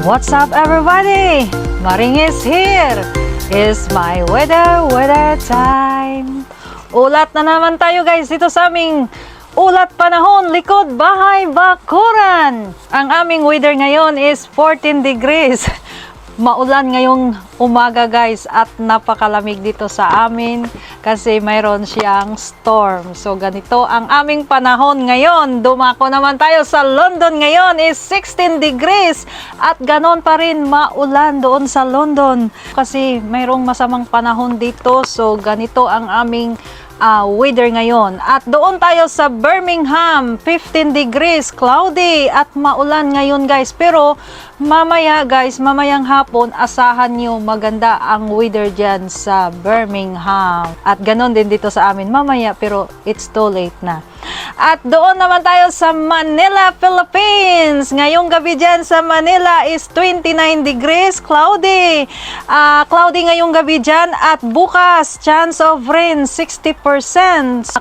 What's up everybody? Maring is here. It's my weather time. Ulat na naman tayo guys dito sa aming ulat panahon, likod bahay, bakuran. Ang aming weather ngayon is 14 degrees. Maulan ngayong umaga guys at napakalamig dito sa amin kasi mayroon siyang storm. So ganito ang aming panahon ngayon. Dumako naman tayo sa London ngayon is 16 degrees at ganon pa rin maulan doon sa London kasi mayroong masamang panahon dito. So ganito ang aming weather ngayon. At doon tayo sa Birmingham, 15 degrees, cloudy at maulan ngayon guys. Pero mamaya guys, mamayang hapon, asahan nyo maganda ang weather dyan sa Birmingham. At ganon din dito sa amin mamaya, pero it's too late na. At doon naman tayo sa Manila, Philippines. Ngayong gabi dyan sa Manila is 29 degrees, cloudy. Cloudy ngayong gabi dyan at bukas, chance of rain, 60%.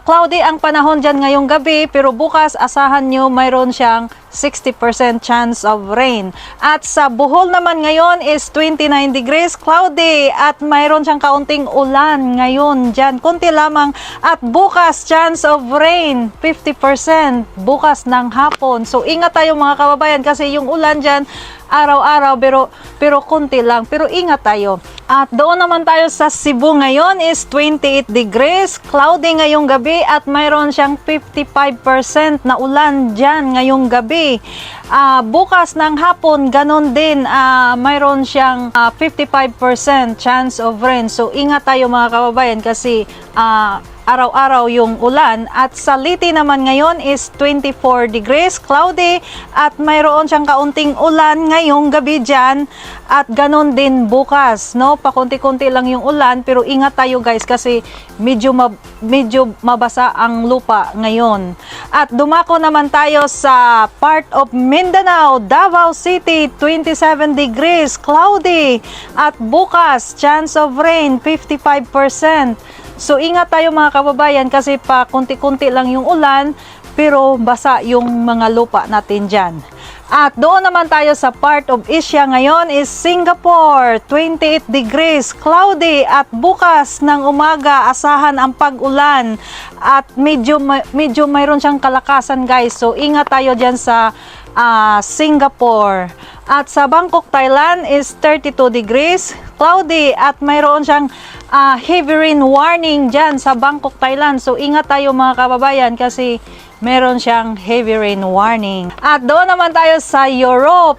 Cloudy ang panahon dyan ngayong gabi, pero bukas asahan nyo mayroon siyang 60% chance of rain. At sa Bohol naman ngayon is 29 degrees, cloudy at mayroon siyang kaunting ulan ngayon dyan, konti lamang. At bukas, chance of rain, 50% bukas ng hapon. So ingat tayo mga kababayan kasi yung ulan dyan araw-araw pero konti lang, pero ingat tayo. At doon naman tayo sa Cebu ngayon is 28 degrees, cloudy ngayong gabi at mayroon siyang 55% na ulan dyan ngayong gabi. Bukas ng hapon ganon din, mayroon siyang 55% chance of rain. So ingat tayo mga kababayan kasi araw-araw yung ulan. At sa Liti naman ngayon is 24 degrees, cloudy at mayroon siyang kaunting ulan ngayong gabi dyan at ganon din bukas, no? Pakunti-kunti lang yung ulan pero ingat tayo guys kasi medyo mabasa ang lupa ngayon. At dumako naman tayo sa part of Mindanao, Davao City, 27 degrees, cloudy at bukas chance of rain 55%. So ingat tayo mga kababayan kasi pa kunti-kunti lang yung ulan pero basa yung mga lupa natin dyan. At doon naman tayo sa part of Asia ngayon is Singapore, 28 degrees, cloudy at bukas ng umaga asahan ang pag-ulan at medyo mayroon siyang kalakasan guys. So ingat tayo dyan sa Singapore. At sa Bangkok, Thailand is 32 degrees, cloudy at mayroon siyang heavy rain warning dyan sa Bangkok, Thailand. So ingat tayo mga kababayan kasi meron siyang heavy rain warning. At doon naman tayo sa Europe,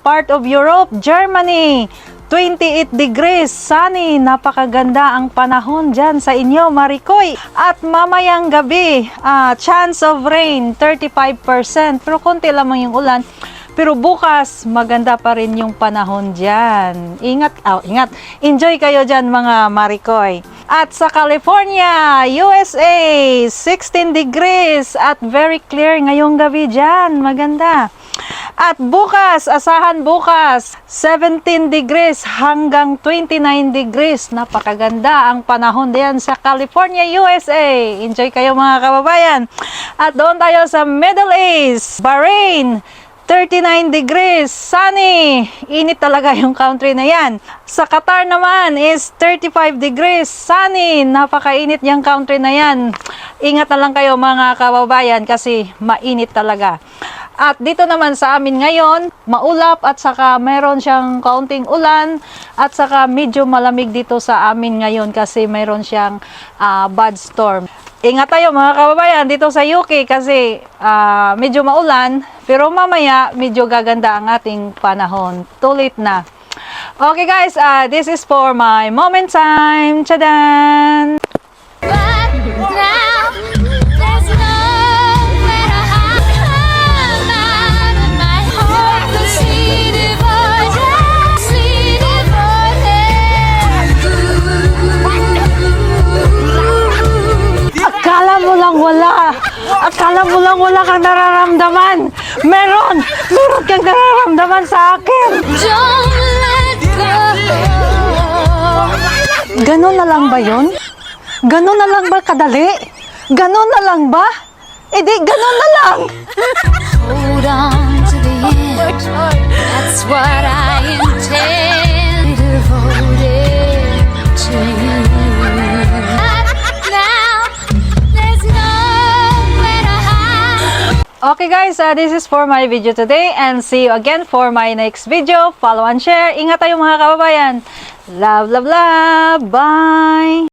part of Europe, Germany, 28 degrees, sunny, napakaganda ang panahon dyan sa inyo, Marikoy. At mamayang gabi, chance of rain, 35%, pero konti lamang yung ulan. Pero bukas, maganda pa rin yung panahon dyan. Ingat. Enjoy kayo dyan mga Marikoy. At sa California, USA, 16 degrees at very clear ngayong gabi dyan. Maganda. At bukas, asahan bukas, 17 degrees hanggang 29 degrees. Napakaganda ang panahon diyan sa California, USA. Enjoy kayo mga kababayan. At doon tayo sa Middle East, Bahrain, 39 degrees, sunny. Init talaga yung country na yan. Sa Qatar naman is 35 degrees, sunny. Napakainit yung country na yan. Ingat na lang kayo mga kababayan kasi mainit talaga. At dito naman sa amin ngayon, maulap at saka meron siyang kaunting ulan at saka medyo malamig dito sa amin ngayon kasi meron siyang bad storm. Ingat tayo mga kababayan dito sa UK kasi medyo maulan pero mamaya medyo gaganda ang ating panahon. Tulit na. Okay guys, this is for my moment time. Tchadan! Akala mo lang wala kang nararamdaman. Meron kang nararamdaman sa akin. Ganon na lang ba yun? Ganon na lang ba kadali? Ganon na lang ba? E di, ganon na lang! Hold on to the end. That's what I intend. Devoted to you. But now there's nowhere to hide. Okay guys, this is for my video today and see you again for my next video. Follow and share. Ingat tayo mga kababayan. Love, love, love. Bye!